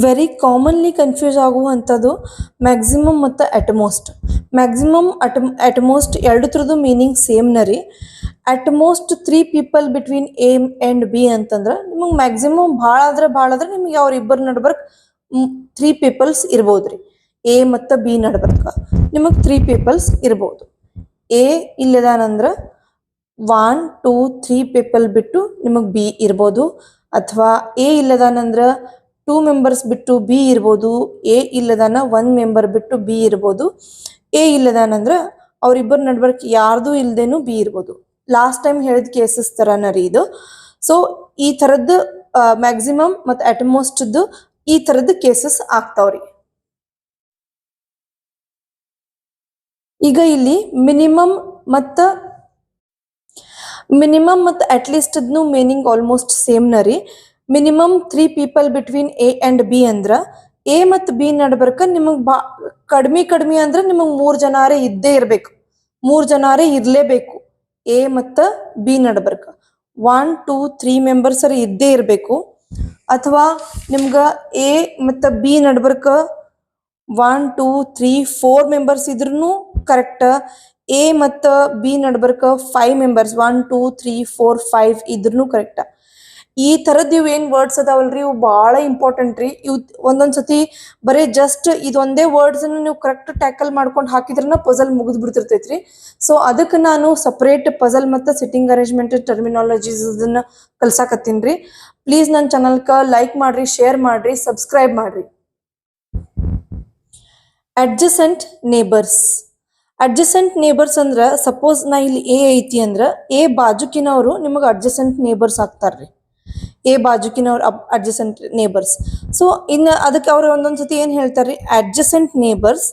Very commonly confuse ಆಗುವಂಥದ್ದು maximum ಮತ್ತು utmost. Maximum utmost ಎರಡತ್ರದ್ದು meaning ಸೇಮ್ನ ರೀ. Utmost 3 people between A and B ಅಂತಂದ್ರೆ ನಿಮಗೆ ಮ್ಯಾಕ್ಸಿಮಮ್ ಭಾಳ ಆದ್ರೆ ನಿಮಗೆ ಅವ್ರಿಬ್ಬರ ನಡ್ಬರ್ಕ್ 3 ಪೀಪಲ್ಸ್ ಇರ್ಬೋದು ರೀ. ಎ ಮತ್ತು ಬಿ ನಡ್ಬರ್ಕ ನಿಮಗೆ 3 ಪೀಪಲ್ಸ್ ಇರ್ಬೋದು. ಎ ಇಲ್ಲದಾನಂದ್ರೆ 1 2 3 ಪೀಪಲ್ ಬಿಟ್ಟು ನಿಮಗೆ ಬಿ ಇರ್ಬೋದು, ಅಥವಾ ಎ ಇಲ್ಲದಾನಂದ್ರೆ 2 ಮೆಂಬರ್ಸ್ ಬಿಟ್ಟು ಬಿ ಇರ್ಬೋದು, ಎ ಇಲ್ಲದಾನ 1 ಮೆಂಬರ್ ಬಿಟ್ಟು ಬಿ ಇರ್ಬೋದು, ಎ ಇಲ್ಲದಾನಂದ್ರೆ ಅವ್ರಿಬ್ಬರ ನಡ್ಬರ್ಕ್ ಯಾರ್ದು ಇಲ್ದೇನು ಬಿ ಇರ್ಬೋದು. ಲಾಸ್ಟ್ ಟೈಮ್ ಹೇಳಿದ ಕೇಸಸ್ ಥರನ ರೀ ಇದು. ಸೊ ಈ ಥರದ್ದು ಮ್ಯಾಕ್ಸಿಮಮ್ ಮತ್ತು ಅಟ್ಮೋಸ್ಟ್ದು ಈ ಥರದ್ದು ಕೇಸಸ್ ಆಗ್ತಾವ್ರಿ. ಈಗ ಇಲ್ಲಿ ಮಿನಿಮಮ್ ಮತ್ತು ಅಟ್ಲೀಸ್ಟ್ದ್ನು ಮೀನಿಂಗ್ ಆಲ್ಮೋಸ್ಟ್ ಸೇಮ್ನ ರೀ. Minimum 3 people between A and B ಅಂದ್ರೆ ಎ ಮತ್ತು ಬಿ ನಡ್ಬರ್ಕ ನಿಮಗೆ ಕಡಿಮೆ ಅಂದ್ರೆ ನಿಮಗೆ 3 ಜನಾರೇ ಇದ್ದೇ ಇರಬೇಕು, 3 ಜನಾರೇ ಇರಲೇಬೇಕು. ಎ ಮತ್ತು ಬಿ ನಡ್ಬರ್ಕ 1 2 3 ಮೆಂಬರ್ಸರ ಇದ್ದೇ ಇರಬೇಕು, ಅಥವಾ ನಿಮ್ಗೆ ಎ ಮತ್ತು ಬಿ ನಡ್ಬರ್ಕ 1 2 3 4 ಮೆಂಬರ್ಸ್ ಇದ್ರೂ ಕರೆಕ್ಟ್. ಎ ಮತ್ತು ಬಿ ನಡ್ಬರ್ಕ 5 ಮೆಂಬರ್ಸ್ 1 2 3 4 5 ಇದ್ರೂ ಕರೆಕ್ಟ್. ಈ ಥರದ್ದು ಇವು ಏನು ವರ್ಡ್ಸ್ ಅದಾವಲ್ರಿ ಇವು ಭಾಳ ಇಂಪಾರ್ಟೆಂಟ್ ರೀ. ಇವು ಒಂದೊಂದ್ಸತಿ ಬರೀ ಜಸ್ಟ್ ಇದೊಂದೇ ವರ್ಡ್ಸನ್ನು ನೀವು ಕರೆಕ್ಟ್ ಟ್ಯಾಕಲ್ ಮಾಡ್ಕೊಂಡು ಹಾಕಿದ್ರನ್ನ ಪಜಲ್ ಮುಗಿದು ಬಿಡ್ತಿರ್ತೈತ್ರಿ. ಸೊ ಅದಕ್ಕೆ ನಾನು ಸಪ್ರೇಟ್ ಪಜಲ್ ಮತ್ತು ಸಿಟ್ಟಿಂಗ್ ಅರೇಂಜ್ಮೆಂಟ್ ಟರ್ಮಿನಾಲಜೀಸ್ ಅದನ್ನು ಕಲ್ಸಾಕತ್ತೀನಿ ರೀ. ಪ್ಲೀಸ್ ನನ್ನ ಚಾನಲ್ಗೆ ಲೈಕ್ ಮಾಡಿರಿ, ಶೇರ್ ಮಾಡಿರಿ, ಸಬ್ಸ್ಕ್ರೈಬ್ ಮಾಡಿರಿ. Adjacent neighbours. ಅಡ್ಜಸೆಂಟ್ ನೇಬರ್ಸ್ ಅಂದ್ರೆ ಸಪೋಸ್ ನಾ ಇಲ್ಲಿ ಎ ಐತಿ ಅಂದ್ರೆ ಎ ಬಾಜುಕಿನವರು ನಿಮಗೆ ಅಡ್ಜಸೆಂಟ್ ನೇಬರ್ಸ್ ಆಗ್ತಾರ್ರಿ. ಎ ಬಾಜುಕಿನವ್ರು ಅಡ್ಜಸೆಂಟ್ ನೇಬರ್ಸ್. ಸೊ ಇನ್ನು ಅದಕ್ಕೆ ಅವ್ರು ಒಂದೊಂದ್ಸತಿ ಏನು ಹೇಳ್ತಾರೆ ರೀ, adjacent neighbours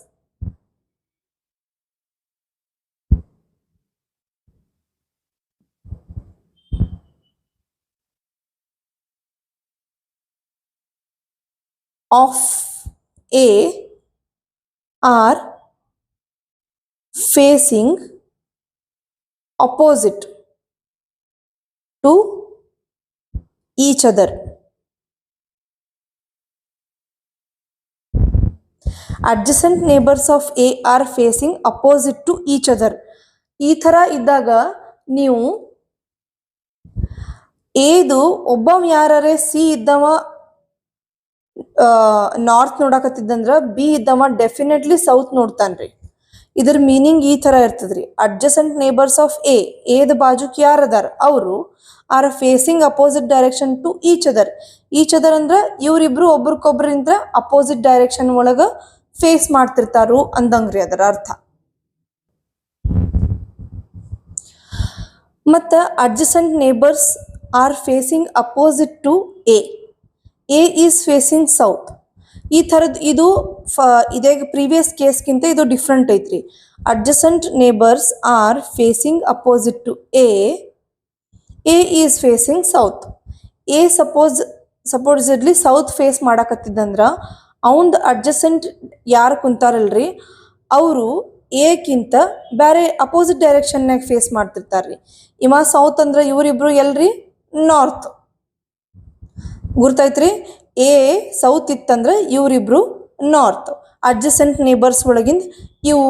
of A are facing opposite to each other. Adjacent neighbours of A are facing opposite to each other. ಈ ಥರ ಇದ್ದಾಗ ನೀವು ಏದು ಒಬ್ಬ ಯಾರೇ ಸಿ ಇದ್ದವ ನಾರ್ತ್ ನೋಡಕತ್ತಿದ್ದಂದ್ರೆ ಬಿ ಇದ್ದವ ಡೆಫಿನೆಟ್ಲಿ ಸೌತ್ ನೋಡ್ತಾನ್ರಿ. ಇದ್ರ ಮೀನಿಂಗ್ ಈ ಥರ ಇರ್ತದ್ರಿ. ಅಡ್ಜಸೆಂಟ್ ನೇಬರ್ಸ್ ಆಫ್ ಎದ ಬಾಜುಕ್ ಯಾರದಾರ ಅವರು are facing opposite direction to each other. Each other ಅಂದ್ರೆ ಇವರಿಬ್ರು ಒಬ್ರಿಗೊಬ್ರಿಂದ ಅಪೋಸಿಟ್ ಡೈರೆಕ್ಷನ್ ಒಳಗೆ ಫೇಸ್ ಮಾಡ್ತಿರ್ತಾರು ಅಂದಂಗ್ರಿ ಅದರ ಅರ್ಥ. ಮತ್ತು adjacent neighbours are facing opposite to A is facing south. ಈ ಥರದ್ದು ಇದು ಇದೇ ಪ್ರೀವಿಯಸ್ ಕೇಸ್ಗಿಂತ ಇದು ಡಿಫ್ರೆಂಟ್ ಐತ್ರಿ. Adjacent neighbours are facing opposite to A is facing south. A supposedly south face ಮಾಡಕತ್ತಿದ್ದಂದ್ರೆ ಅವಂದು ಅಡ್ಜಸೆಂಟ್ ಯಾರು ಕುಂತಾರಲ್ರಿ ಅವರು ಎಕ್ಕಿಂತ ಬೇರೆ ಅಪೋಸಿಟ್ ಡೈರೆಕ್ಷನ್ನಾಗ ಫೇಸ್ ಮಾಡ್ತಿರ್ತಾರ್ರಿ. ಇವ ಸೌತ್ ಅಂದ್ರೆ ಇವರಿಬ್ರು ಎಲ್ರಿ ನಾರ್ತ್. ಗುರ್ತಾಯ್ತ್ರಿ, ಎ ಸೌತ್ ಇತ್ತಂದ್ರೆ ಇವರಿಬ್ರು ನಾರ್ತ್. ಅಡ್ಜಸೆಂಟ್ ನೇಬರ್ಸ್ ಒಳಗಿಂದ ಇವು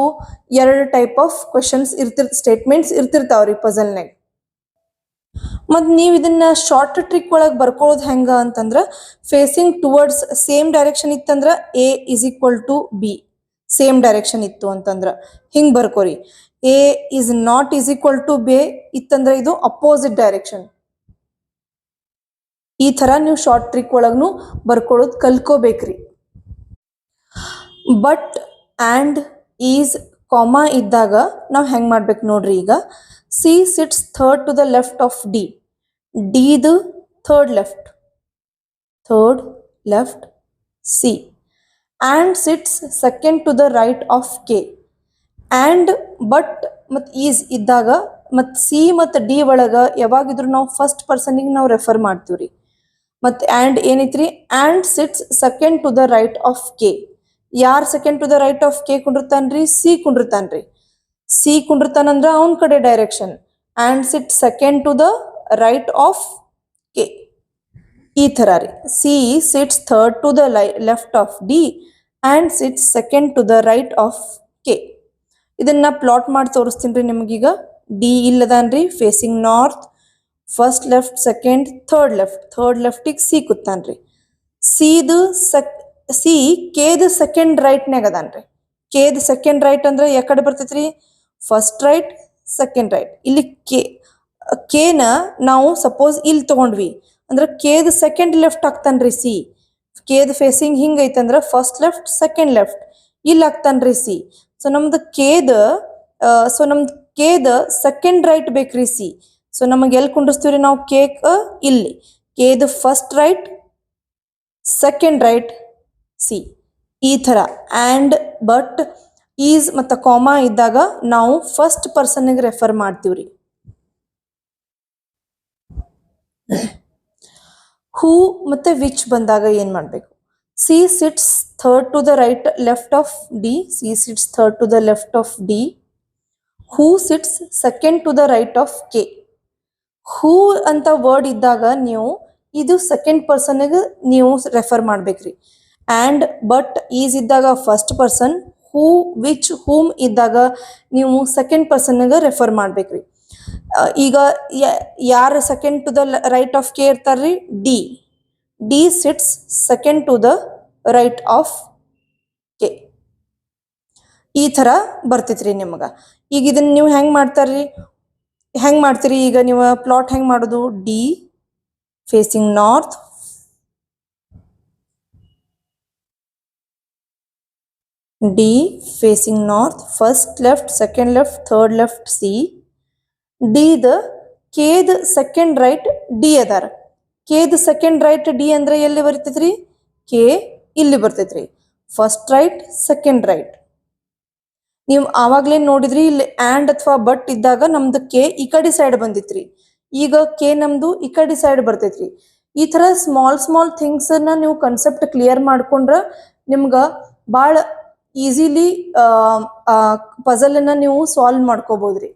2 ಟೈಪ್ ಆಫ್ ಕ್ವೆಶನ್ಸ್ ಸ್ಟೇಟ್ಮೆಂಟ್ಸ್ ಇರ್ತಿರ್ತಾವ್ರಿ ಪಜಲ್ನಾಗ. ಮತ್ತು ನೀವು ಇದನ್ನ ಶಾರ್ಟ್ ಟ್ರಿಕ್ ಒಳಗೆ ಬರ್ಕೊಳ್ಳೋದು ಹೆಂಗೆ ಅಂತಂದ್ರೆ ಫೇಸಿಂಗ್ ಟುವರ್ಡ್ಸ್ ಸೇಮ್ ಡೈರೆಕ್ಷನ್ ಇತ್ತಂದ್ರೆ A is equal to B. Same direction ಇತ್ತು ಅಂತಂದ್ರೆ ಹಿಂಗೆ ಬರ್ಕೋರಿ. A is not is equal to B ಇತ್ತಂದ್ರೆ ಇದು ಅಪೋಸಿಟ್ ಡೈರೆಕ್ಷನ್. ಈ ಥರ ನೀವು ಶಾರ್ಟ್ ಟ್ರಿಕ್ ಒಳಗೂ ಬರ್ಕೊಳ್ಳೋದು ಕಲ್ಕೋಬೇಕ್ರಿ. ಬಟ್ ಆ್ಯಂಡ್ ಈಸ್ ಕಾಮಾ ಇದ್ದಾಗ ನಾವು ಹೆಂಗೆ ಮಾಡ್ಬೇಕು ನೋಡ್ರಿ. ಈಗ C sits third to the left of D. ಡಿದು third left C. And sits second to the right of K. And but ಮತ್ತು ಈಸ್ ಇದ್ದಾಗ ಮತ್ತು ಸಿ ಮತ್ತು ಡಿ ಒಳಗೆ ಯಾವಾಗಿದ್ರು ನಾವು ಫಸ್ಟ್ ಪರ್ಸನಿಗೆ ನಾವು ರೆಫರ್ ಮಾಡ್ತೀವಿ ರೀ. ಮತ್ತು ಆ್ಯಂಡ್ ಏನೈತ್ರಿ, and sits second to the right of K. ಯಾರು second to the right of K ಕುಂಡಿರ್ತಾನ್ರಿ, ಸಿ ಕುಂಡಿರ್ತಾನ್ರಿ. ಸಿ ಕುಂಡಿರ್ತಾನಂದ್ರೆ ಅವನ ಕಡೆ direction. And sit second to the right of K. ಈ ಥರ ರೀ. C sits third to the left of D and sits second to the right of K. ಇದನ್ನ plot ಮಾಡಿ ತೋರಿಸ್ತೀನಿ ರೀ ನಿಮಗೀಗ. ಡಿ ಇಲ್ಲದಾನ್ರಿ facing north, first left, second, third ಲೆಫ್ಟಿಗೆ C ಕೂತಾನ್ರಿ. ಸಿ ಕೇದ ಸೆಕೆಂಡ್ ರೈಟ್ನಾಗ ಅದಾನ್ರಿ. ಕೇದ್ ಸೆಕೆಂಡ್ ರೈಟ್ ಅಂದ್ರೆ ಯಾಕಡೆ ಬರ್ತೈತ್ರಿ? First right, second right. ಇಲ್ಲಿ ಕೇನ ನಾವು ಸಪೋಸ್ ಇಲ್ಲಿ ತಗೊಂಡ್ವಿ ಅಂದ್ರೆ ಕೇದ್ ಸೆಕೆಂಡ್ ಲೆಫ್ಟ್ ಆಗ್ತಾನ್ರಿ ಸಿ. ಕೇದ್ ಫೇಸಿಂಗ್ ಹಿಂಗ ಐತಂದ್ರ ಫಸ್ಟ್ ಲೆಫ್ಟ್, ಸೆಕೆಂಡ್ ಲೆಫ್ಟ್ ಇಲ್ಲಿ ಆಗ್ತಾನ್ರಿ ಸಿ. ಸೊ ನಮ್ದು ಕೇದ ಸೆಕೆಂಡ್ ರೈಟ್ ಬೇಕ್ರಿ ಸಿ. ಸೊ ನಮಗೆ ಎಲ್ಲಿ ಕುಂಡಿಸ್ತೀವ್ರಿ ನಾವು ಕೇಕ್? ಇಲ್ಲಿ. ಕೇದ್ first right, second right, C. ಈ ಥರ ಆ್ಯಂಡ್, ಬಟ್, ಈಸ್ ಮತ್ತು ಕಾಮಾ ಇದ್ದಾಗ ನಾವು ಫಸ್ಟ್ ಪರ್ಸನ್ಗೆ ರೆಫರ್ ಮಾಡ್ತೀವ್ರಿ. ಹೂ ಮತ್ತೆ ವಿಚ್ ಬಂದಾಗ ಏನ್ ಮಾಡ್ಬೇಕು? C sits third to the left of D. C sits third to the left of D. Who sits second to the right of K. Who ಅಂತ word ಇದ್ದಾಗ ನೀವು ಇದು ಸೆಕೆಂಡ್ ಪರ್ಸನ್ಗೆ ನೀವು ರೆಫರ್ ಮಾಡ್ಬೇಕ್ರಿ. ಆ್ಯಂಡ್, ಬಟ್, ಈಸ್ ಇದ್ದಾಗ first person, who, which, whom ಇದ್ದಾಗ ನೀವು second ಪರ್ಸನ್ಗೆ ರೆಫರ್ ಮಾಡ್ಬೇಕ್ರಿ. ಈಗ ಯಾರು second to the right of K ಇರ್ತಾರ್ರಿ? D. D sits second to the right of K. ಈ ಥರ ಬರ್ತೈತ್ರಿ ನಿಮ್ಗೆ. ಈಗ ಇದನ್ನ ನೀವು ಹೆಂಗೆ ಮಾಡ್ತೀರಿ? ಈಗ ನೀವು ಪ್ಲಾಟ್ ಹೆಂಗೆ ಮಾಡೋದು? D facing north, D facing north, first left, second left, third left, C. D the ಕೇದ್ ಸೆಕೆಂಡ್ ರೈಟ್ ಡಿ ಅದಾರ. ಕೇದ್ ಸೆಕೆಂಡ್ ರೈಟ್ ಡಿ ಅಂದ್ರೆ ಎಲ್ಲಿ ಬರ್ತೈತ್ರಿ? ಕೆ ಇಲ್ಲಿ ಬರ್ತೈತ್ರಿ. First right, second right. ನೀವು ಆವಾಗಲೇ ನೋಡಿದ್ರಿ ಇಲ್ಲಿ ಆ್ಯಂಡ್ ಅಥವಾ ಬಟ್ ಇದ್ದಾಗ ನಮ್ದು ಕೆ ಈ ಕಡೆ ಸೈಡ್ ಬಂದಿತ್ರಿ. ಈಗ ಕೆ ನಮ್ದು ಈ ಕಡೆ ಸೈಡ್ ಬರ್ತೈತ್ರಿ. ಈ ಥರ ಸ್ಮಾಲ್ ಥಿಂಗ್ಸನ್ನ ನೀವು ಕನ್ಸೆಪ್ಟ್ ಕ್ಲಿಯರ್ ಮಾಡ್ಕೊಂಡ್ರೆ ನಿಮ್ಗೆ ಭಾಳ ಈಸಿಲಿ ಪಜಲನ್ನ ನೀವು ಸಾಲ್ವ್ ಮಾಡ್ಕೋಬೋದ್ರಿ.